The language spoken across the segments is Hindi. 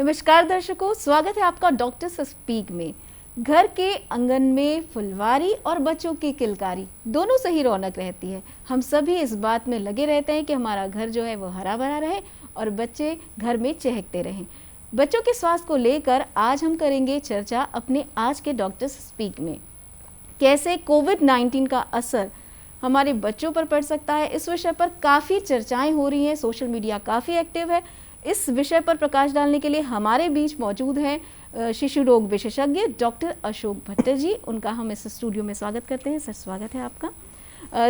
नमस्कार दर्शकों, स्वागत है आपका डॉक्टर स्पीक में। घर के आंगन में फुलवारी और बच्चों की किलकारी दोनों से ही रौनक रहती है। हम सभी इस बात में लगे रहते हैं कि हमारा घर जो है वो हरा भरा रहे और बच्चे घर में चहकते रहें। बच्चों के स्वास्थ्य को लेकर आज हम करेंगे चर्चा अपने आज के डॉक्टर स्पीक में। कैसे कोविड-19 का असर हमारे बच्चों पर पड़ सकता है, इस विषय पर काफ़ी चर्चाएं हो रही हैं। सोशल मीडिया काफ़ी एक्टिव है। इस विषय पर प्रकाश डालने के लिए हमारे बीच मौजूद हैं शिशु रोग विशेषज्ञ डॉक्टर अशोक भट्टर जी। उनका हम इस स्टूडियो में स्वागत करते हैं। सर, स्वागत है आपका।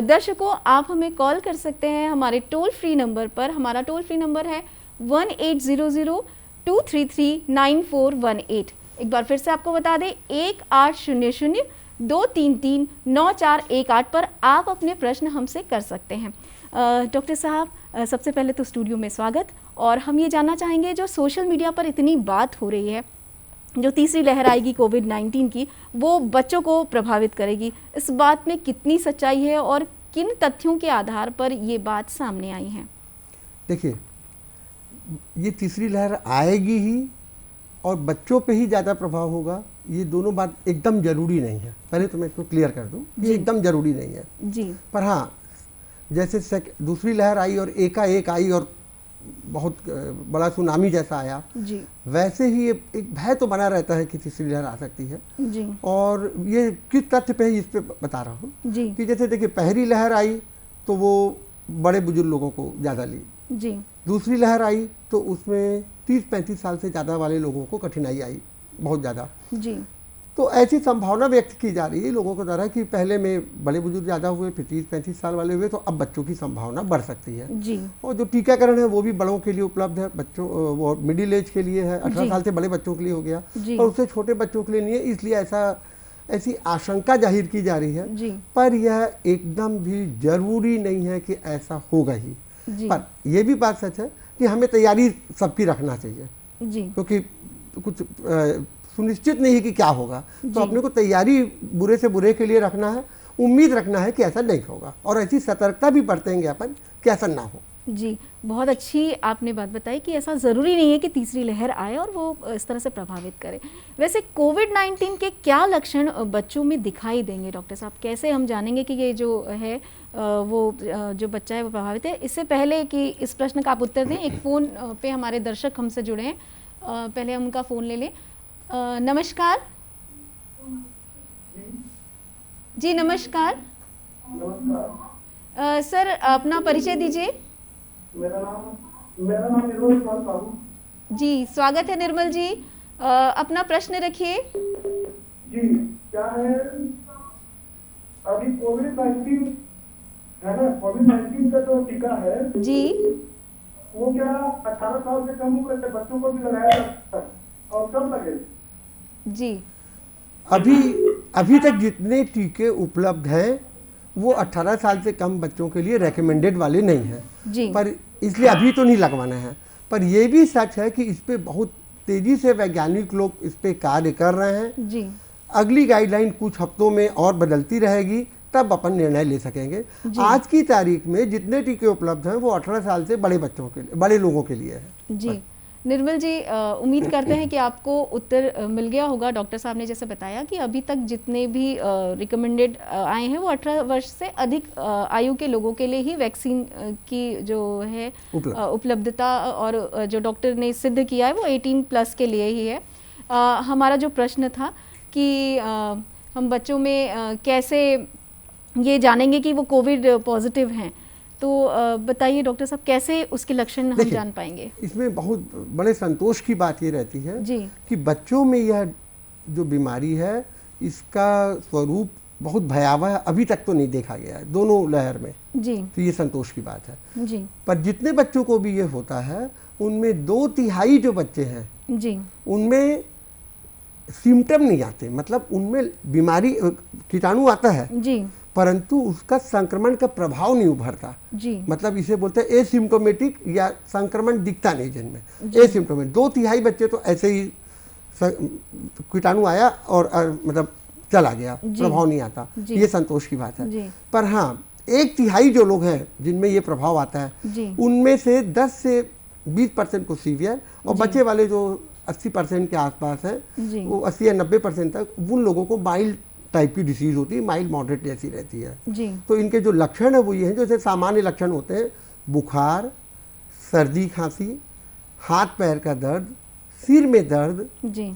दर्शकों, आप हमें कॉल कर सकते हैं हमारे टोल फ्री नंबर पर। हमारा टोल फ्री नंबर है 1800-233-9418। एक बार फिर से आपको बता दें, 1800-233-9418 पर आप अपने प्रश्न हमसे कर सकते हैं। डॉक्टर साहब, सबसे पहले तो स्टूडियो में स्वागत। और हम ये जानना चाहेंगे, जो सोशल मीडिया पर इतनी बात हो रही है, जो तीसरी लहर आएगी कोविड-19 की, वो बच्चों को प्रभावित करेगी, इस बात में कितनी सच्चाई है और किन तथ्यों के आधार पर ये बात सामने आई है? देखिए, ये तीसरी लहर आएगी ही और बच्चों पे ही ज़्यादा प्रभाव होगा, ये दोनों बात एकदम ज़रूरी नहीं है। पहले तो मैं इसको क्लियर कर दूं, ये एकदम ज़रूरी नहीं है जी। पर हाँ, जैसे दूसरी लहर आई और एकाएक आई और बहुत बड़ा सुनामी जैसा आया जी, वैसे ही एक भय तो बना रहता है कि तीसरी लहर आ सकती है जी। और ये किस तथ्य पे इस पे बता रहा हूँ जी, कि जैसे देखिए, पहली लहर आई तो वो बड़े बुजुर्ग लोगों को ज़्यादा ली। जी, दूसरी लहर आई तो उसमें 30-35 साल से ज़्यादा वाले लोगों को कठिनाई आई, बहुत ज़्यादा। जी। तो ऐसी संभावना व्यक्त की जा रही है लोगों को द्वारा कि पहले में बड़े बुजुर्ग ज़्यादा हुए, फिर 30-35 साल वाले हुए, तो अब बच्चों की संभावना बढ़ सकती है। जी। और जो टीकाकरण है वो भी बड़ों के लिए उपलब्ध है, बच्चों वो मिडिल एज के लिए है, 18 साल से बड़े बच्चों के लिए हो गया, और उससे छोटे बच्चों के लिए नहीं है। इसलिए ऐसी आशंका जाहिर की जा रही है जी। पर यह एकदम भी जरूरी नहीं है कि ऐसा होगा ही। पर यह भी बात सच है कि हमें तैयारी सबकी रखना चाहिए जी, क्योंकि कुछ सुनिश्चित नहीं है कि क्या होगा, तो अपने को तैयारी बुरे से बुरे के लिए रखना है, उम्मीद रखना है कि ऐसा नहीं होगा और ऐसी सतर्कता भी बरतेंगे अपन कि ऐसा ना हो। जी, बहुत अच्छी आपने बात बताई कि ऐसा ज़रूरी नहीं है कि तीसरी लहर आए और वो इस तरह से प्रभावित करे। वैसे कोविड-19 के क्या लक्षण बच्चों में दिखाई देंगे डॉक्टर साहब? कैसे हम जानेंगे कि ये जो है वो जो बच्चा है वो प्रभावित है? इससे पहले कि इस प्रश्न का आप उत्तर दें, एक फ़ोन पे हमारे दर्शक हमसे जुड़े हैं। पहले हम उनका फ़ोन ले लें। नमस्कार जी। नमस्कार सर, अपना परिचय दीजिए। मेरा नाम निर्मल कुमार साहू जी। स्वागत है निर्मल जी। अपना प्रश्न रखिए जी। क्या है, अभी कोविड-19 है ना, कोविड-19 का जो टीका है जी, वो क्या 18 साल से कम उम्र के बच्चों को भी लगाया जाता है और कब लगे? जी। अभी तक जितने टीके उपलब्ध हैं वो 18 साल से कम बच्चों के लिए रेकमेंडेड वाले नहीं हैं जी। पर इसलिए अभी तो नहीं लगवाना है। पर यह भी सच है कि इस पे बहुत तेजी से वैज्ञानिक लोग इस पे कार्य कर रहे हैं जी। अगली गाइडलाइन कुछ हफ्तों में और बदलती रहेगी, तब अपन निर्णय ले सकेंगे। आज की तारीख में जितने टीके उपलब्ध हैं वो 18 साल से बड़े बच्चों के लिए, बड़े लोगों के लिए है। जी निर्मल जी, उम्मीद करते हैं कि आपको उत्तर मिल गया होगा। डॉक्टर साहब ने जैसे बताया कि अभी तक जितने भी रिकमेंडेड आए हैं वो 18 वर्ष से अधिक आयु के लोगों के लिए ही वैक्सीन की जो है उपलब्धता और जो डॉक्टर ने सिद्ध किया है वो 18+ के लिए ही है। हमारा जो प्रश्न था कि हम बच्चों में कैसे ये जानेंगे कि वो कोविड पॉजिटिव हैं, तो बताइए डॉक्टर साहब, कैसे उसके लक्षण हम जान पाएंगे? इसमें बहुत बड़े संतोष की बात ये रहती है जी कि बच्चों में यह जो बीमारी है इसका स्वरूप बहुत भयावह अभी तक तो नहीं देखा गया है दोनों लहर में। जी। तो ये संतोष की बात है। जी। पर जितने बच्चों को भी ये होता है उनमें 2/3 जो बच्चे हैं जी उनमें सिम्टम नहीं आते, मतलब उनमें बीमारी कीटाणु आता है जी, परंतु उसका संक्रमण का प्रभाव नहीं उभरता। जी। मतलब इसे बोलते हैं एसिम्प्टोमेटिक, या संक्रमण दिखता नहीं जिनमें, एसिम्प्टोमेटिक। 2/3 बच्चे तो ऐसे ही कीटाणु आया और मतलब चला गया, प्रभाव नहीं आता। ये संतोष की बात है। पर हाँ, 1/3 जो लोग हैं जिनमें ये प्रभाव आता है उनमें से 10 से 20% को सीवियर और बचे वाले जो 80% के आसपास है, जी वो 80 या 90% तक उन लोगों को माइल्ड टाइप की डिसीज़ होती है, माइल्ड मॉडरेट जैसी रहती है। जी तो इनके जो लक्षण है वो ये हैं, जैसे सामान्य लक्षण होते हैं बुखार, सर्दी खांसी, हाथ पैर का दर्द, सिर में दर्द, जी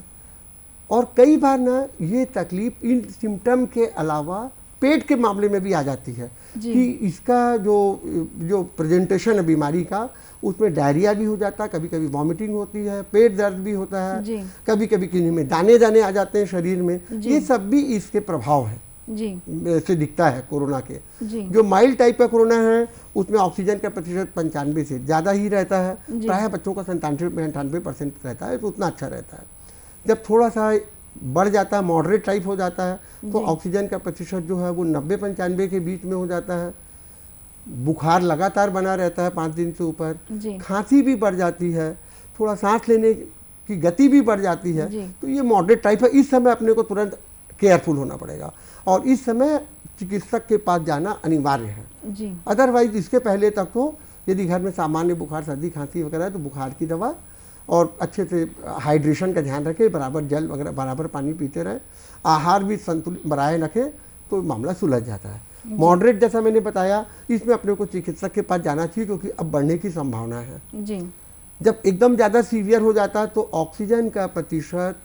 और कई बार ना ये तकलीफ इन सिम्टम के अलावा पेट के मामले में भी आ जाती है जी। कि इसका जो प्रेजेंटेशन है बीमारी का, उसमें डायरिया भी हो जाता है, कभी कभी वॉमिटिंग होती है, पेट दर्द भी होता है, जी कभी कभी किन्हीं में दाने दाने आ जाते हैं शरीर में। जी। ये सब भी इसके प्रभाव हैं, जी ऐसे दिखता है कोरोना के। जी जो माइल्ड टाइप का कोरोना है उसमें ऑक्सीजन का प्रतिशत 95 से ज़्यादा ही रहता है, जी। प्रायः बच्चों का 97-98% रहता है, तो उतना अच्छा रहता है। जब थोड़ा सा बढ़ जाता है, मॉडरेट टाइप हो जाता है, तो जी। ऑक्सीजन का प्रतिशत जो है वो 90-95 के बीच में हो जाता है। बुखार लगातार बना रहता है 5 दिन से ऊपर, जी खांसी भी बढ़ जाती है, थोड़ा सांस लेने की गति भी बढ़ जाती है। जी। तो ये मॉडरेट टाइप है। इस समय अपने को तुरंत केयरफुल होना पड़ेगा और इस समय चिकित्सक के पास जाना अनिवार्य है। जी अदरवाइज इसके पहले तक तो यदि घर में सामान्य बुखार, सर्दी, खांसी वगैरह है तो बुखार की दवा और अच्छे से हाइड्रेशन का ध्यान रखें, बराबर जल वगैरह, बराबर पानी पीते रहें, आहार भी संतुलित बनाए रखें, तो मामला सुलझ जाता है। मॉडरेट जैसा मैंने बताया, इसमें अपने को चिकित्सक के पास जाना चाहिए क्योंकि अब बढ़ने की संभावना है। जी जब एकदम ज़्यादा सीवियर हो जाता है तो ऑक्सीजन का प्रतिशत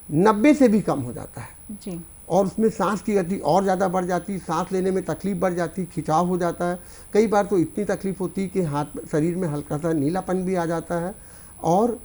90 से भी कम हो जाता है जी और उसमें सांस की गति और ज़्यादा बढ़ जाती, सांस लेने में तकलीफ बढ़ जाती, खिंचाव हो जाता है। कई बार तो इतनी तकलीफ होती कि हाथ शरीर में हल्का सा नीलापन भी आ जाता है और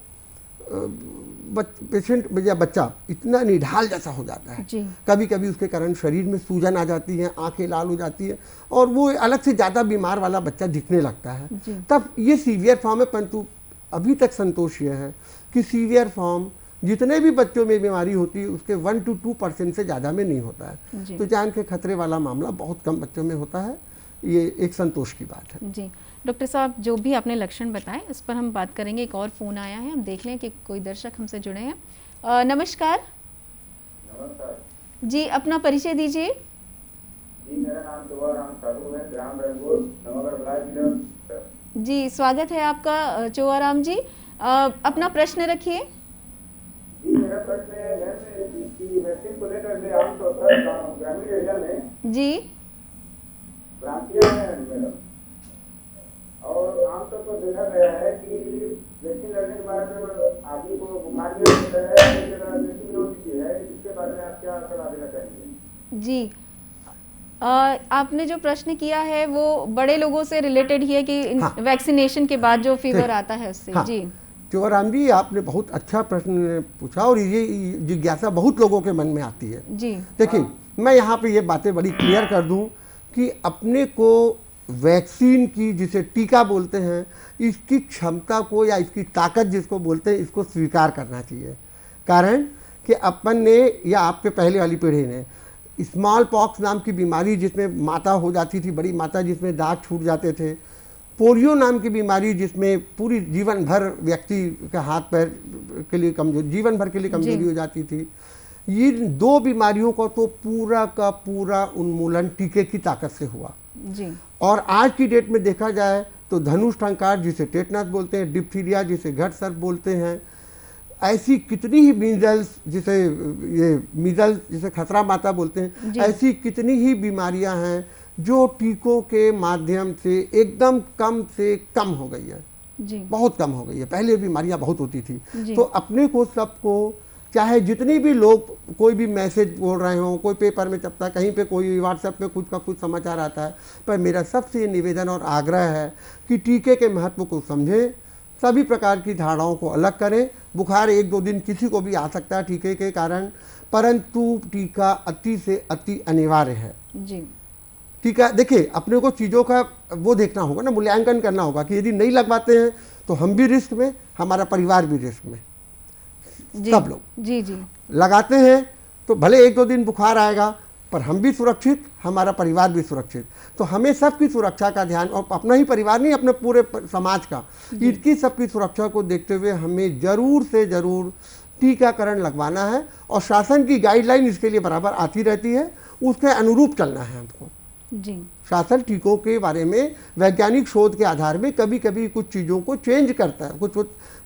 पेशेंट या बच्चा इतना निढाल जैसा हो जाता है। जी कभी कभी उसके कारण शरीर में सूजन आ जाती है, आंखें लाल हो जाती है और वो अलग से ज़्यादा बीमार वाला बच्चा दिखने लगता है। जी तब ये सीवियर फॉर्म है, परंतु अभी तक संतोष यह है कि सीवियर फॉर्म जितने भी बच्चों में बीमारी होती है उसके 1 to 2% से ज़्यादा में नहीं होता है। जी तो जान के खतरे वाला मामला बहुत कम बच्चों में होता है, ये एक संतोष की बात है। जी डॉक्टर साहब, जो भी आपने लक्षण बताए उस पर हम बात करेंगे। एक और फ़ोन आया है, हम देख लें कि कोई दर्शक हमसे जुड़े हैं। नमस्कार नमस्कार जी, अपना परिचय दीजिए। जी, मेरा नाम चौहाराम साधु है, ग्राम रंगोल, नवागढ़ ब्लॉक जिला। जी, स्वागत है आपका चौहाराम जी। अपना प्रश्न रखिए। जी, मेरा प्रश्न है कि वैक्सीन को लेकर के आमतौर पर ग्रामीण एरिया में जी भ्रांतियां हैं मैडम, और आमतौर पर देखा गया है कि वैक्सीन लगने के बाद में आदमी को बुखार भी होता है, वैक्सीन होती है, इसके बारे में आप क्या सलाह देना चाहेंगे? जी आपने जो प्रश्न किया है वो बड़े लोगों से रिलेटेड ही है कि हाँ। वैक्सीनेशन के बाद जो फीवर आता है उससे। हाँ। जी चौहाराम जी, आपने बहुत अच्छा प्रश्न पूछा और ये जिज्ञासा बहुत लोगों के मन में आती है। जी देखिए, मैं यहाँ पे ये बातें बड़ी क्लियर कर दूं कि अपने को वैक्सीन की, जिसे टीका बोलते हैं, इसकी क्षमता को या इसकी ताकत जिसको बोलते हैं, इसको स्वीकार करना चाहिए। कारण कि अपन ने या आपके पहले वाली पीढ़ी ने स्मॉल पॉक्स नाम की बीमारी, जिसमें माता हो जाती थी, बड़ी माता, जिसमें दाग छूट जाते थे, पोलियो नाम की बीमारी जिसमें पूरी जीवन भर व्यक्ति का हाथ पैर के लिए कमजोरी, जीवन भर के लिए कमजोरी हो जाती थी। ये दो बीमारियों का तो पूरा का पूरा उन्मूलन टीके की ताकत से हुआ। जी और आज की डेट में देखा जाए तो धनुष टंकार, जिसे टेटनस बोलते हैं, डिप्थीरिया जिसे घट सर्प बोलते हैं, ऐसी कितनी ही मीजल्स जिसे खसरा माता बोलते हैं, ऐसी कितनी ही बीमारियां हैं जो टीकों के माध्यम से एकदम कम से कम हो गई है, जी बहुत कम हो गई है। पहले बीमारियां बहुत होती थी। जी। तो अपने को सबको, चाहे जितनी भी लोग कोई भी मैसेज बोल रहे हों, कोई पेपर में छपता है, कहीं पे कोई व्हाट्सएप पे कुछ का कुछ समाचार आता है, पर मेरा सबसे ये निवेदन और आग्रह है कि टीके के महत्व को समझें, सभी प्रकार की धारणाओं को अलग करें। बुखार 1-2 दिन किसी को भी आ सकता है टीके के कारण, परंतु टीका अति से अति अनिवार्य है। जी टीका, देखिए, अपने को चीज़ों का वो देखना होगा ना, मूल्यांकन करना होगा कि यदि नहीं लगवाते हैं तो हम भी रिस्क में, हमारा परिवार भी रिस्क में, जी सब लोग। जी जी लगाते हैं तो भले 1-2 दिन बुखार आएगा, पर हम भी सुरक्षित, हमारा परिवार भी सुरक्षित। तो हमें सबकी सुरक्षा का ध्यान, और अपना ही परिवार नहीं, अपने पूरे समाज का, इनकी सबकी सुरक्षा को देखते हुए हमें ज़रूर से ज़रूर टीकाकरण लगवाना है। और शासन की गाइडलाइन इसके लिए बराबर आती रहती है, उसके अनुरूप चलना है हमको। जी शासन टीकों के बारे में वैज्ञानिक शोध के आधार में कभी कभी कुछ चीज़ों को चेंज करता है, कुछ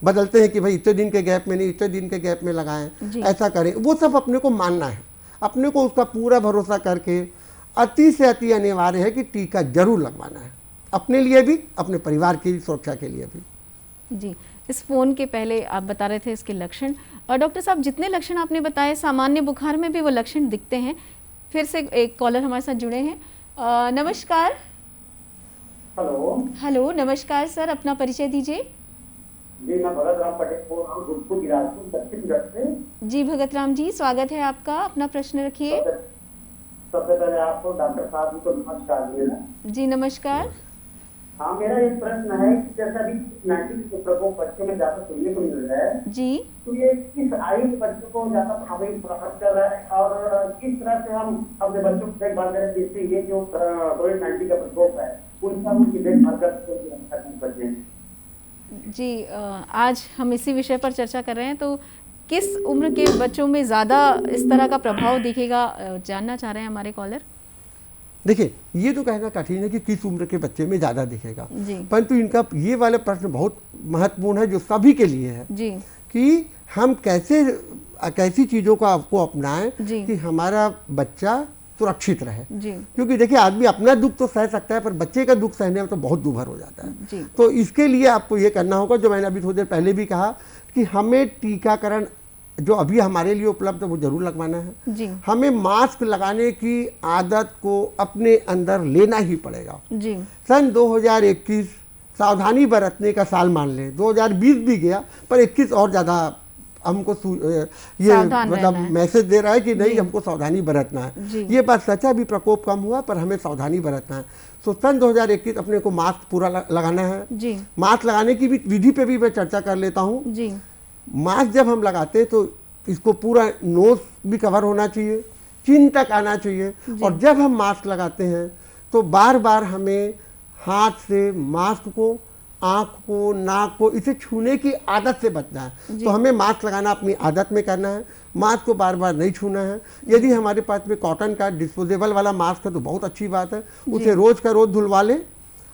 बदलते हैं कि भाई इतने दिन के गैप में नहीं, इतने दिन के गैप में लगाएं, ऐसा करें। वो सब अपने को मानना है, अपने को उसका पूरा भरोसा करके अति से अति अनिवार्य है कि टीका जरूर लगवाना है, अपने लिए भी, अपने परिवार की सुरक्षा के लिए भी। जी, इस फ़ोन के पहले आप बता रहे थे इसके लक्षण, और डॉक्टर साहब जितने लक्षण आपने बताए सामान्य बुखार में भी वो लक्षण दिखते हैं। फिर से एक कॉलर हमारे साथ जुड़े हैं। नमस्कार। हेलो, नमस्कार सर, अपना परिचय दीजिए। जी, मैं भगत राम पटेल बोल रहा हूँ, गुरपुर गिरासपुर, दक्षिण गढ़ से। जी भगत राम जी, स्वागत है आपका, अपना प्रश्न रखिए। सबसे पहले आपको डॉक्टर साहब को नमस्कार देना। जी नमस्कार। हाँ, मेरा एक प्रश्न है कि जैसा अभी 19 के प्रकोप बच्चों में ज्यादा सुनने को मिल रहा है जी, तो ये किस आयु के बच्चों को ज्यादा प्रभावित कर रहा है और किस तरह से हम अपने बच्चों को देखभाल करें जिससे ये जो कोविड-19 का प्रकोप है उनका उनकी देखभाल कर जी आज हम इसी विषय पर चर्चा कर रहे हैं। तो किस उम्र के बच्चों में ज़्यादा इस तरह का प्रभाव दिखेगा, जानना चाह रहे हैं हमारे कॉलर। देखिए, ये तो कहना कठिन है कि किस उम्र के बच्चे में ज़्यादा दिखेगा, जी परंतु इनका ये वाला प्रश्न बहुत महत्वपूर्ण है जो सभी के लिए है जी कि हम कैसी चीज़ों को आपको अपनाएं जी कि हमारा बच्चा सुरक्षित रहे। जी क्योंकि देखिए, आदमी अपना दुख तो सह सकता है पर बच्चे का दुख सहने में तो बहुत दूभर हो जाता है। जी तो इसके लिए आपको ये करना होगा, जो मैंने अभी थोड़ी देर पहले भी कहा, कि हमें टीकाकरण जो अभी हमारे लिए उपलब्ध है वो जरूर लगवाना है। जी हमें मास्क लगाने की आदत को अपने अंदर लेना ही पड़ेगा। जी सन 2021 सावधानी बरतने का साल मान लें, 2020 भी गया पर 21 और ज़्यादा हमको ये सावधान मतलब रहना है। मैसेज दे रहा है कि नहीं, हमको सावधानी बरतना जी। है। ये बात सच है, अभी प्रकोप कम हुआ पर हमें सावधानी बरतना है। तो सन 2021 अपने को मास्क पूरा लगाना है। जी मास्क लगाने की भी विधि पे भी मैं चर्चा कर लेता हूँ। जी मास्क जब हम लगाते हैं तो इसको पूरा नोज भी कवर होना चाहिए, चिन तक आना चाहिए, और जब हम मास्क लगाते हैं तो बार बार हमें हाथ से मास्क को, आँख को, नाक को इसे छूने की आदत से बचना है। तो हमें मास्क लगाना अपनी आदत में करना है, मास्क को बार बार नहीं छूना है। यदि हमारे पास में कॉटन का डिस्पोजेबल वाला मास्क है तो बहुत अच्छी बात है, उसे रोज़ का रोज़ धुलवा लें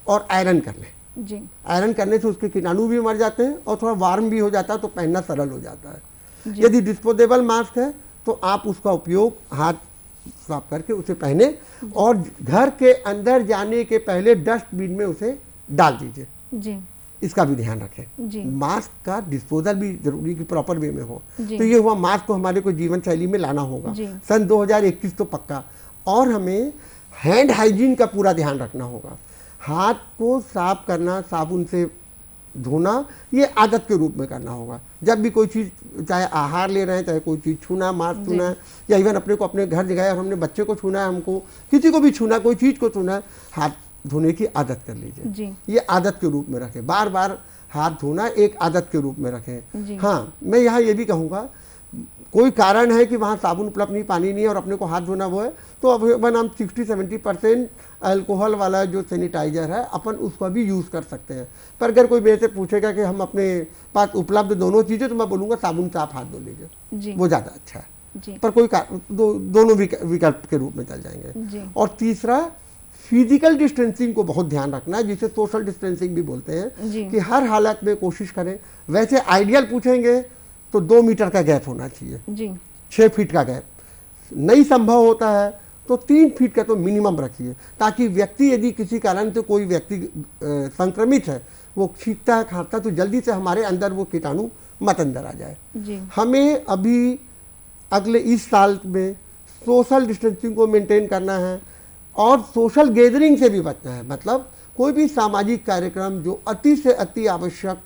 और आयरन कर लें। जी आयरन करने से उसके कीटाणु भी मर जाते हैं और थोड़ा वार्म भी हो जाता है, तो पहनना सरल हो जाता है। यदि डिस्पोजेबल मास्क है तो आप उसका उपयोग हाथ साफ करके उसे पहने और घर के अंदर जाने के पहले डस्टबिन में उसे डाल दीजिए। जी इसका भी ध्यान रखें। जी मास्क का डिस्पोजल भी जरूरी कि प्रॉपर वे में हो। जी। तो ये हुआ, मास्क को हमारे को जीवन शैली में लाना होगा। जी। सन 2021 तो पक्का। और हमें हैंड हाइजीन का पूरा ध्यान रखना होगा। हाथ को साफ करना, साबुन से धोना, ये आदत के रूप में करना होगा। जब भी कोई चीज़, चाहे आहार ले रहे हैं, चाहे कोई चीज़ छूना, मास्क छूना है, या इवन अपने को अपने घर जगह और हमने बच्चे को छूना है, हमको किसी को भी छूना, कोई चीज़ को छूना है, हाथ धोने की आदत कर लीजिए। जी ये आदत के रूप में रखें, बार बार हाथ धोना एक आदत के रूप में रखें। जी। हाँ, मैं यहाँ ये भी कहूँगा, कोई कारण है कि वहाँ साबुन उपलब्ध नहीं, पानी नहीं है और अपने को हाथ धोना वो है, तो अब हम 60-70% अल्कोहल वाला जो सैनिटाइजर है अपन उसका भी यूज़ कर सकते हैं। पर अगर कोई मेरे से पूछेगा कि हम अपने पास उपलब्ध दोनों चीज़ें, तो मैं बोलूँगा साबुन से आप हाथ धो लीजिए, जी वो ज़्यादा अच्छा है। जी पर कोई दोनों विकल्प के रूप में चल जाएंगे। जी और तीसरा, फिजिकल डिस्टेंसिंग को बहुत ध्यान रखना है, जिसे सोशल डिस्टेंसिंग भी बोलते हैं, जी। कि हर हालत में कोशिश करें। वैसे आइडियल पूछेंगे तो 2 मीटर का गैप होना चाहिए, जी 6 फीट का गैप नहीं संभव होता है तो 3 फीट का तो मिनिमम रखिए, ताकि व्यक्ति, यदि किसी कारण से कोई व्यक्ति संक्रमित है, वो छींकता है, खाता, तो जल्दी से हमारे अंदर वो कीटाणु मत अंदर आ जाए। जी हमें अभी अगले इस साल में सोशल डिस्टेंसिंग को मेंटेन करना है और सोशल गैदरिंग से भी बचना है। मतलब कोई भी सामाजिक कार्यक्रम जो अति से अति आवश्यक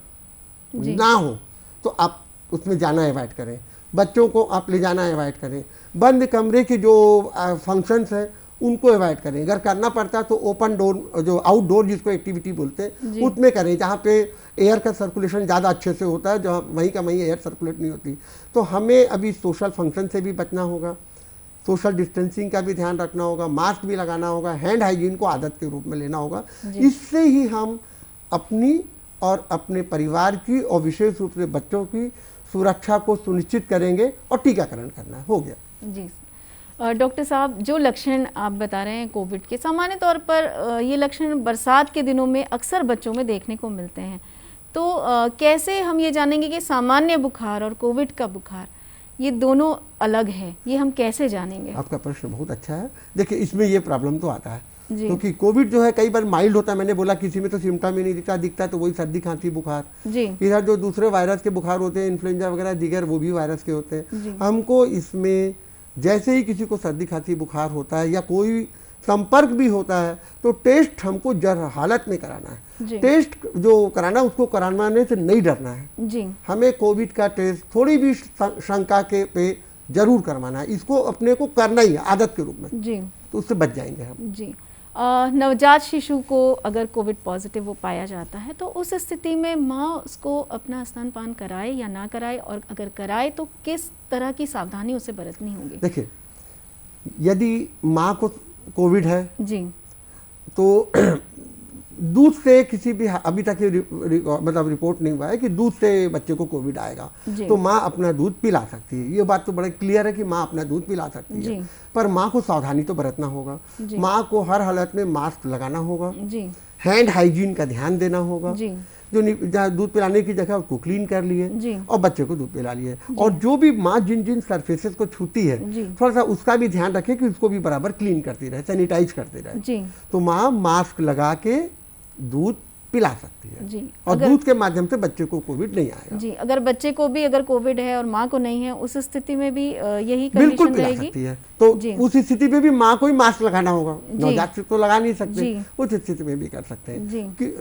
ना हो तो आप उसमें जाना अवॉइड करें, बच्चों को आप ले जाना अवॉइड करें, बंद कमरे के जो फंक्शंस हैं उनको अवॉइड करें। अगर करना पड़ता है तो ओपन डोर, जो आउटडोर जिसको एक्टिविटी बोलते हैं, उसमें करें जहाँ पे एयर का सर्कुलेशन ज़्यादा अच्छे से होता है, जहाँ वहीं का वहीं एयर सर्कुलेट नहीं होती। तो हमें अभी सोशल फंक्शन से भी बचना होगा, सोशल डिस्टेंसिंग का भी ध्यान रखना होगा, मास्क भी लगाना होगा, हैंड हाइजीन को आदत के रूप में लेना होगा। इससे ही हम अपनी और अपने परिवार की और विशेष रूप से बच्चों की सुरक्षा को सुनिश्चित करेंगे और टीकाकरण करना हो गया। जी डॉक्टर साहब, जो लक्षण आप बता रहे हैं कोविड के, सामान्य तौर पर ये लक्षण बरसात के दिनों में अक्सर बच्चों में देखने को मिलते हैं। तो कैसे हम ये जानेंगे कि सामान्य बुखार और कोविड का बुखार ये दोनों अलग है, ये हम कैसे जानेंगे? आपका प्रश्न बहुत अच्छा है। देखिए, इसमें ये प्रॉब्लम तो आता है क्योंकि जी कोविड जो है कई बार माइल्ड होता है। मैंने बोला किसी में तो सिम्टम ही नहीं दिखता तो वही सर्दी खांसी बुखार। जी इधर जो दूसरे वायरस के बुखार होते हैं, इन्फ्लुएंजा वगैरह दीगर, वो भी वायरस के होते जी। हैं। हमको इसमें जैसे ही किसी को सर्दी खांसी बुखार होता है या कोई संपर्क भी होता है तो टेस्ट हमको जर हालत में कराना है। जी टेस्ट जो कराना, उसको कराने से नहीं डरना है। जी हमें कोविड का टेस्ट थोड़ी भी शंका के पे जरूर करवाना है। इसको अपने को करना ही है आदत के रूप में, जी तो उससे बच जाएंगे हम। जी नवजात शिशु को अगर कोविड पॉजिटिव वो पाया जाता है तो उस स्थिति में माँ उसको अपना स्तनपान कराए या ना कराए, और अगर कराए तो किस तरह की सावधानी उसे बरतनी होगी? देखिए, यदि माँ को कोविड है जी तो दूध से किसी भी, अभी तक ये मतलब रिपोर्ट नहीं हुआ है कि दूध से बच्चे को कोविड आएगा, जी। तो माँ अपना दूध पिला सकती है। ये बात तो बड़े क्लियर है कि माँ अपना दूध पिला सकती जी। है, पर माँ को सावधानी तो बरतना होगा। जी। माँ को हर हालत में मास्क लगाना होगा, जी हैंड हाइजीन का ध्यान देना होगा। जी जो जहाँ दूध पिलाने की जगह उसको क्लीन कर लिए जी और बच्चे को दूध पिला लिए। और जो भी माँ जिन जिन सरफेसेस को छूती है, जी थोड़ा सा उसका भी ध्यान रखे कि उसको भी बराबर क्लीन करती रहे, सैनिटाइज करती रहे। जी तो माँ मास्क लगा के दूध पिला सकती है जी और दूध के माध्यम से बच्चे को कोविड नहीं आएगा। जी अगर बच्चे को भी अगर कोविड है और माँ को नहीं है, उस स्थिति में भी यही बिल्कुल कंडीशन पिला रहेगी? सकती है। तो जी। उस स्थिति में भी माँ को ही मास्क लगाना होगा। जी। नवजात शिशु तो लगा नहीं सकते, जी। उस स्थिति में भी कर सकते हैं जी कि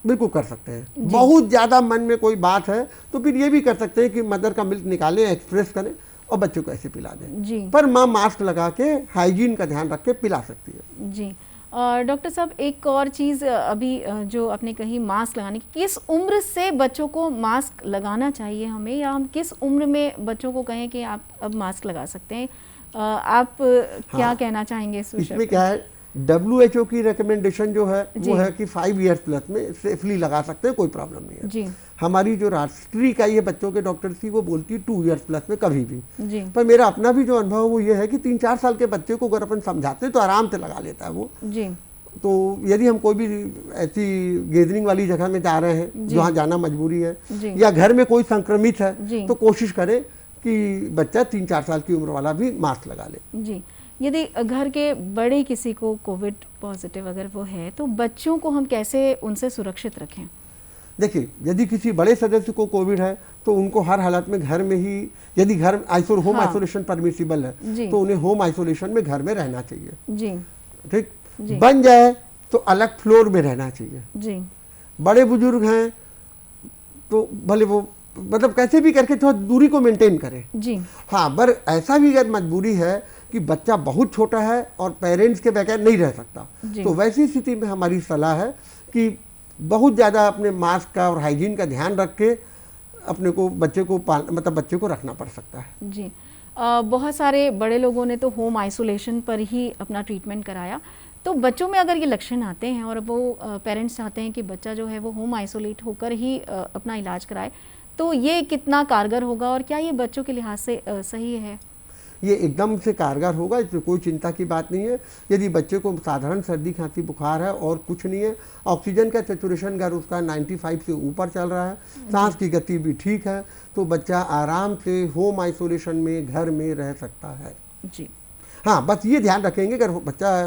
बिल्कुल कर सकते हैं। बहुत ज्यादा मन में कोई बात है तो फिर ये भी कर सकते हैं कि मदर का मिल्क निकालें, एक्सप्रेस करें और बच्चे को ऐसे पिला दें। जी पर माँ मास्क लगा के हाइजीन का ध्यान रख के पिला सकती है। जी डॉक्टर साहब, एक और चीज़ अभी जो आपने कही मास्क लगाने की, किस उम्र से बच्चों को मास्क लगाना चाहिए हमें, या हम किस उम्र में बच्चों को कहें कि आप अब मास्क लगा सकते हैं? आप क्या कहना चाहेंगे इस विषय इसमें पे? क्या है, WHO की रिकमेंडेशन जो है जी। वो है कि 5 ईयर्स प्लस में सेफली लगा सकते हैं, कोई प्रॉब्लम नहीं है। जी हमारी जो राष्ट्रीय इकाई है बच्चों के डॉक्टर की, वो बोलती है 2 ईयर्स प्लस में कभी भी। जी पर मेरा अपना भी जो अनुभव वो ये है कि 3-4 साल के बच्चे को अगर अपन समझाते हैं तो आराम से लगा लेता है वो। जी तो यदि हम कोई भी ऐसी गैदरिंग वाली जगह में जा रहे हैं जहाँ जाना मजबूरी है, जी या घर में कोई संक्रमित है, जी। तो कोशिश करें कि बच्चा 3-4 साल की उम्र वाला भी मास्क लगा ले। जी यदि घर के बड़े किसी को कोविड पॉजिटिव अगर वो है, तो बच्चों को हम कैसे उनसे सुरक्षित रखें? देखिए, यदि किसी बड़े सदस्य को कोविड है तो उनको हर हालत में घर में ही, यदि घर होम हाँ। आइसोलेशन परमिसिबल है जी। तो उन्हें होम आइसोलेशन में घर में रहना चाहिए। जी ठीक, जी। बन जाए तो अलग फ्लोर में रहना चाहिए। जी बड़े बुजुर्ग हैं तो भले वो मतलब कैसे भी करके थोड़ा दूरी को मेंटेन करें। जी हाँ, पर ऐसा भी अगर मजबूरी है कि बच्चा बहुत छोटा है और पेरेंट्स के बगैर नहीं रह सकता, जी। तो वैसी स्थिति में हमारी सलाह है कि बहुत ज़्यादा अपने मास्क का और हाइजीन का ध्यान रख के अपने को बच्चे को रखना पड़ सकता है। जी बहुत सारे बड़े लोगों ने तो होम आइसोलेशन पर ही अपना ट्रीटमेंट कराया, तो बच्चों में अगर ये लक्षण आते हैं और वो पेरेंट्स चाहते हैं कि बच्चा जो है वो होम आइसोलेट होकर ही अपना इलाज कराए, तो ये कितना कारगर होगा और क्या ये बच्चों के लिहाज से सही है? ये एकदम से कारगर होगा, इसमें कोई चिंता की बात नहीं है। यदि बच्चे को साधारण सर्दी खांसी बुखार है और कुछ नहीं है, ऑक्सीजन का सैचुरेशन अगर उसका 95 से ऊपर चल रहा है, सांस की गति भी ठीक है, तो बच्चा आराम से होम आइसोलेशन में घर में रह सकता है। जी हाँ, बस ये ध्यान रखेंगे अगर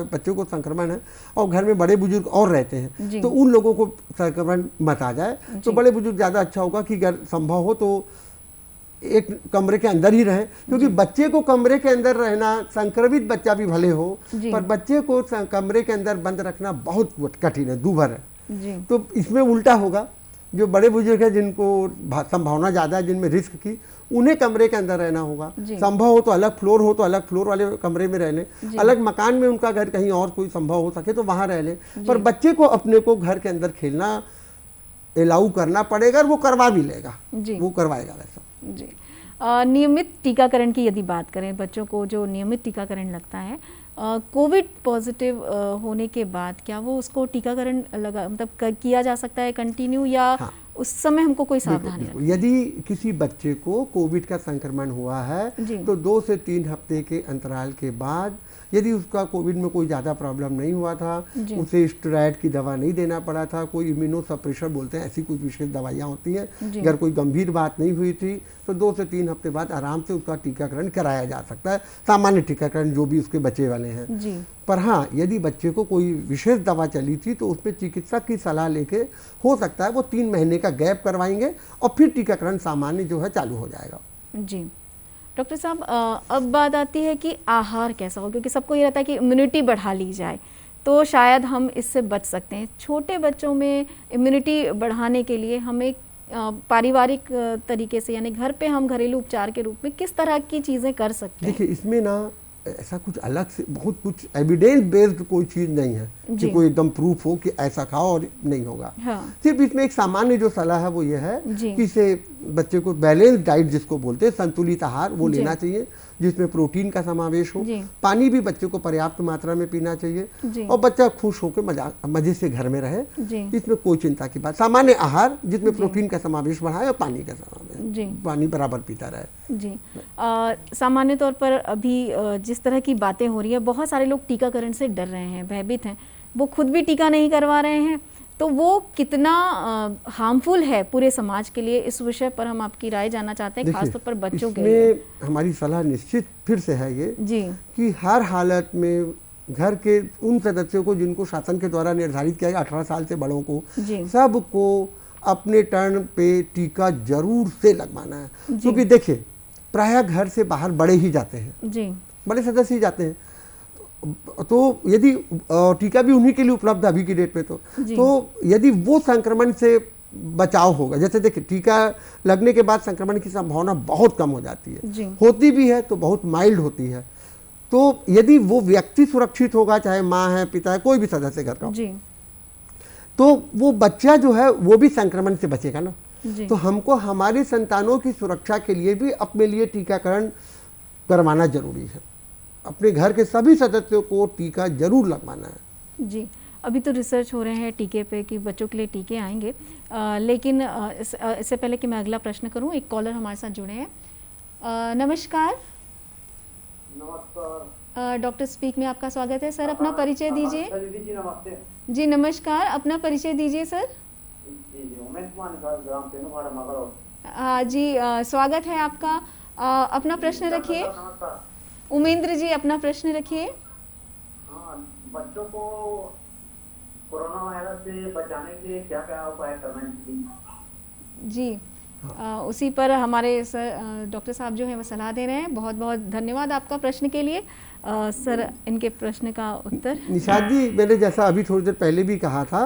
बच्चे को संक्रमण है और घर में बड़े बुजुर्ग और रहते जी। हैं तो उन लोगों को संक्रमण मत आ जाए, तो जी। बड़े बुजुर्ग ज़्यादा अच्छा होगा कि अगर संभव हो तो एक कमरे के अंदर ही रहें, क्योंकि बच्चे को कमरे के अंदर रहना, संक्रमित बच्चा भी भले हो, जी। पर बच्चे को कमरे के अंदर बंद रखना बहुत कठिन है, दूभर है। जी तो इसमें उल्टा होगा, जो बड़े बुजुर्ग हैं जिनको संभावना ज़्यादा है, जिनमें रिस्क की, उन्हें कमरे के अंदर रहना होगा। जी। संभव हो तो अलग फ्लोर हो तो अलग फ्लोर वाले कमरे में रह लें, अलग मकान में उनका घर कहीं और कोई संभव हो सके तो वहाँ रह लें, पर बच्चे को अपने को घर के अंदर खेलना अलाउ करना पड़ेगा और वो करवा भी लेगा। जी वो करवाएगा वैसा। जी नियमित टीकाकरण की यदि बात करें, बच्चों को जो नियमित टीकाकरण लगता है कोविड पॉजिटिव होने के बाद, क्या वो उसको टीकाकरण किया जा सकता है कंटिन्यू, या हाँ। उस समय हमको कोई सावधानी बिल्कुल। यदि किसी बच्चे को कोविड का संक्रमण हुआ है जी। तो 2 से 3 हफ्ते के अंतराल के बाद, यदि उसका कोविड में कोई ज़्यादा प्रॉब्लम नहीं हुआ था, जी। उसे स्टेरॉइड की दवा नहीं देना पड़ा था, कोई इम्यूनो सप्रेशर बोलते हैं, ऐसी कुछ विशेष दवाइयाँ होती हैं, जी। अगर कोई गंभीर बात नहीं हुई थी तो 2 से 3 हफ्ते बाद आराम से उसका टीकाकरण कराया जा सकता है, सामान्य टीकाकरण जो भी उसके बचे वाले हैं। जी। पर हाँ, यदि बच्चे को कोई विशेष दवा चली थी तो उसमें चिकित्सक की सलाह लेके हो सकता है वो 3 महीने का गैप करवाएंगे और फिर टीकाकरण सामान्य जो है चालू हो जाएगा। जी डॉक्टर साहब, अब बात आती है कि आहार कैसा हो, क्योंकि सबको ये रहता है कि इम्यूनिटी बढ़ा ली जाए तो शायद हम इससे बच सकते हैं। छोटे बच्चों में इम्यूनिटी बढ़ाने के लिए हमें पारिवारिक तरीके से, यानी घर पे हम घरेलू उपचार के रूप में किस तरह की चीज़ें कर सकते हैं? देखिए, इसमें ना ऐसा कुछ अलग से बहुत कुछ एविडेंस बेस्ड कोई चीज़ नहीं है कि कोई एकदम प्रूफ हो कि ऐसा खाओ और नहीं होगा। हाँ। सिर्फ इसमें एक सामान्य जो सलाह है वो ये है जी। कि इसे बच्चे को बैलेंस डाइट जिसको बोलते हैं, संतुलित आहार वो जी। लेना चाहिए, जिसमें प्रोटीन का समावेश हो। जी। पानी भी बच्चे को पर्याप्त मात्रा में पीना चाहिए जी। और बच्चा खुश होकर मजे से घर में रहे, जी। इसमें कोई चिंता की बात। सामान्य आहार जिसमें प्रोटीन का समावेश बढ़ाए और पानी का समावेश, जी। पानी बराबर पीता रहे। जी। सामान्य तौर पर अभी जिस तरह की बातें हो रही है, बहुत सारे लोग टीकाकरण से डर रहे हैं, भयभीत हैं, वो खुद भी टीका नहीं करवा रहे हैं, तो वो कितना हार्मफुल है पूरे समाज के लिए, इस विषय पर हम आपकी राय जानना चाहते हैं, खासतौर पर बच्चों के लिए। इसमें हमारी सलाह निश्चित फिर से है ये जी। कि हर हालत में घर के उन सदस्यों को जिनको शासन के द्वारा निर्धारित किया गया 18 साल से बड़ों को, जी। सबको अपने टर्न पे टीका जरूर से लगवाना है। क्योंकि देखिए, प्रायः घर से बाहर बड़े ही जाते हैं, जी। बड़े सदस्य ही जाते हैं, तो यदि टीका भी उन्हीं के लिए उपलब्ध है अभी की डेट में, तो यदि वो संक्रमण से बचाव होगा, जैसे देखिए टीका लगने के बाद संक्रमण की संभावना बहुत कम हो जाती है, जी। होती भी है तो बहुत माइल्ड होती है, तो यदि वो व्यक्ति सुरक्षित होगा, चाहे माँ है, पिता है, कोई भी सदस्य घर का, जी। तो वो बच्चा जो है वो भी संक्रमण से बचेगा ना। जी। तो हमको हमारी संतानों की सुरक्षा के लिए भी अपने लिए टीकाकरण करवाना जरूरी है। अपने घर के सभी सदस्यों को टीका जरूर लगवाना है। जी। अभी तो रिसर्च हो रहे हैं टीके पे कि बच्चों के लिए टीके आएंगे, लेकिन इससे पहले कि मैं अगला प्रश्न करूं, एक कॉलर हमारे साथ जुड़े हैं। नमस्कार। नमस्कार। डॉक्टर स्पीक में आपका स्वागत है सर, अपना परिचय दीजिए। दीदी जी नमस्ते। जी नमस्कार, अपना परिचय दीजिए सर। जी जी, उमेश कुमार निकाल ग्राम तेनुवाड़ा मगर। हाँ जी, स्वागत है आपका। अपना प्रश्न रखिए। नमस्कार। उमेंद्र जी, अपना प्रश्न रखिए। हाँ, बच्चों को कोरोना वायरस से बचाने के लिए क्या क्या उपाय करना चाहिए? जी, उसी पर हमारे सर डॉक्टर साहब जो हैं वो सलाह दे रहे हैं। बहुत बहुत धन्यवाद आपका प्रश्न के लिए। सर, इनके प्रश्न का उत्तर। निशाद जी, मैंने जैसा अभी थोड़ी देर पहले भी कहा था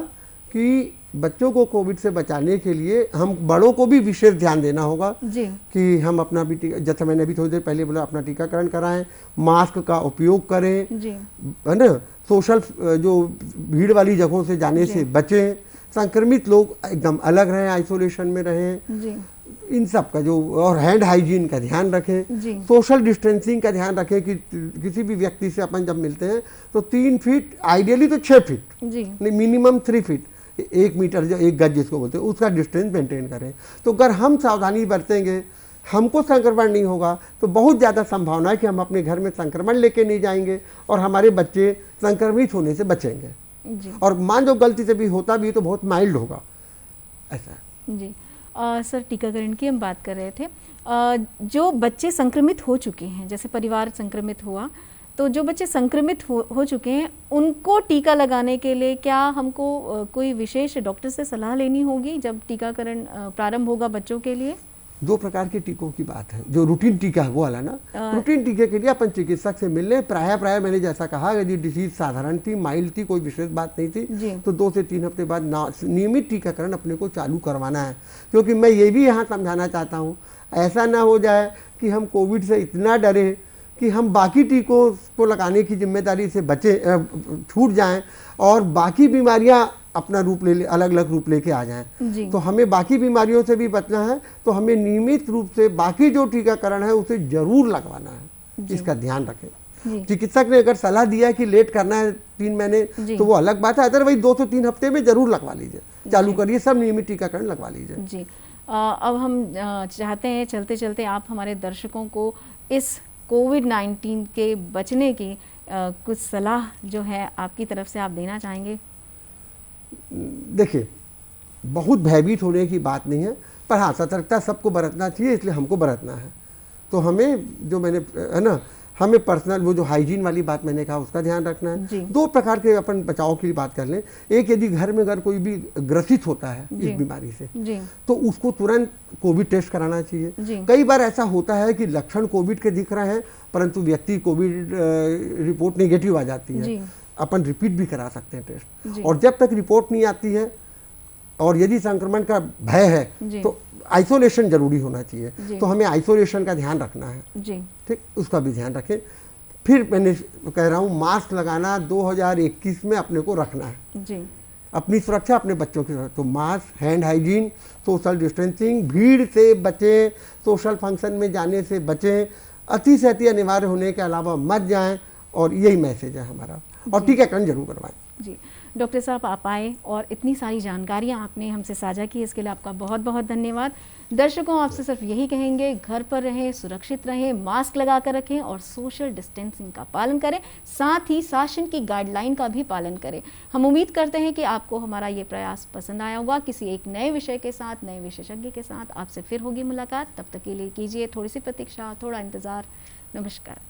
कि बच्चों को कोविड से बचाने के लिए हम बड़ों को भी विशेष ध्यान देना होगा जी। कि हम अपना भी टीका, जैसा मैंने अभी थोड़ी देर पहले बोला, अपना टीकाकरण कराएं, मास्क का उपयोग करें, जी। है ना, सोशल जो भीड़ वाली जगहों से जाने से बचें, संक्रमित लोग एकदम अलग रहें, आइसोलेशन में रहें, जी। इन सब का जो, और हैंड हाइजीन का ध्यान रखें, जी। सोशल डिस्टेंसिंग का ध्यान रखें कि किसी भी व्यक्ति से अपन जब मिलते हैं तो 3 फीट, आइडियली तो 6 फीट, जी। नहीं मिनिमम 3 फीट, 1 मीटर जो 1 गज जिसको बोलते हैं, उसका डिस्टेंस मेंटेन करें। तो अगर हम सावधानी बरतेंगे, हमको संक्रमण नहीं होगा, तो बहुत ज़्यादा संभावना है कि हम अपने घर में संक्रमण लेके नहीं जाएंगे और हमारे बच्चे संक्रमित होने से बचेंगे। जी। और मान जो गलती से भी होता भी तो बहुत माइल्ड होगा, ऐसा। जी। सर, टीकाकरण की हम बात कर रहे थे। जो बच्चे संक्रमित हो चुके हैं, जैसे परिवार संक्रमित हुआ, तो जो बच्चे संक्रमित हो चुके हैं उनको टीका लगाने के लिए क्या हमको कोई विशेष डॉक्टर से सलाह लेनी होगी जब टीकाकरण प्रारंभ होगा बच्चों के लिए? 2 प्रकार के टीकों की बात है। जो रूटीन टीका है वो वाला ना, रूटीन टीके के लिए अपन चिकित्सक से मिल लें। प्राय मैंने जैसा कहा, यदि डिसीज साधारण थी, माइल्ड थी, कोई विशेष बात नहीं थी, तो 2 से 3 हफ्ते बाद नियमित टीकाकरण अपने को चालू करवाना है। क्योंकि मैं ये भी यहाँ समझाना चाहता हूँ, ऐसा ना हो जाए कि हम कोविड से इतना डरे कि हम बाकी टीकों को लगाने की जिम्मेदारी से छूट जाएं और बाकी बीमारियां अपना रूप ले अलग अलग रूप लेके आ जाएं। तो हमें बाकी बीमारियों से भी बचना है, तो हमें नियमित रूप से बाकी जो टीकाकरण है उसे जरूर लगवाना है, इसका ध्यान रखें। जी। चिकित्सक ने अगर सलाह दिया कि लेट करना है 3 महीने जी। तो वो अलग बात है, अदरवाइज 2 से 3 हफ्ते में जरूर लगवा लीजिए, चालू करिए, सब नियमित टीकाकरण लगवा लीजिए। जी। अब हम चाहते हैं चलते चलते आप हमारे दर्शकों को इस कोविड-19 के बचने की कुछ सलाह जो है आपकी तरफ से आप देना चाहेंगे? देखिए, बहुत भयभीत होने की बात नहीं है, पर हाँ सतर्कता सबको बरतना चाहिए, इसलिए हमको बरतना है। तो हमें जो मैंने है ना, हमें पर्सनल वो जो हाइजीन वाली बात मैंने कहा उसका ध्यान रखना जी। है। 2 प्रकार के अपन बचाव की बात कर लें। एक, यदि घर में अगर कोई भी ग्रसित होता है जी। इस बीमारी से जी। तो उसको तुरंत कोविड टेस्ट कराना चाहिए। जी। कई बार ऐसा होता है कि लक्षण कोविड के दिख रहे हैं परंतु व्यक्ति कोविड रिपोर्ट नेगेटिव आ जाती जी। है, अपन रिपीट भी करा सकते हैं जी। टेस्ट। और जब तक रिपोर्ट नहीं आती है और यदि संक्रमण का भय जी। है तो आइसोलेशन जरूरी होना जी। चाहिए, तो हमें आइसोलेशन का ध्यान रखना है। जी। ठीक, उसका भी ध्यान रखें। फिर मैंने कह रहा हूँ मास्क लगाना 2021 में अपने को रखना है, जी। अपनी सुरक्षा, अपने बच्चों की सुरक्षा। तो mask, hand hygiene, social distancing, भीड़ से बचें, सोशल फंक्शन में जाने से बचें, अति से अति अनिवार्य होने के अलावा मत जाएं, और यही मैसेज है हमारा। और टीकाकरण जरूर करवाएं। जी डॉक्टर साहब, आप आए और इतनी सारी जानकारियाँ आपने हमसे साझा की, इसके लिए आपका बहुत बहुत धन्यवाद। दर्शकों, आपसे सिर्फ यही कहेंगे, घर पर रहें, सुरक्षित रहें, मास्क लगा कर रखें और सोशल डिस्टेंसिंग का पालन करें, साथ ही शासन की गाइडलाइन का भी पालन करें। हम उम्मीद करते हैं कि आपको हमारा ये प्रयास पसंद आया होगा। किसी एक नए विषय के साथ, नए विशेषज्ञ के साथ आपसे फिर होगी मुलाकात। तब तक के लिए कीजिए थोड़ी सी प्रतीक्षा, थोड़ा इंतज़ार। नमस्कार।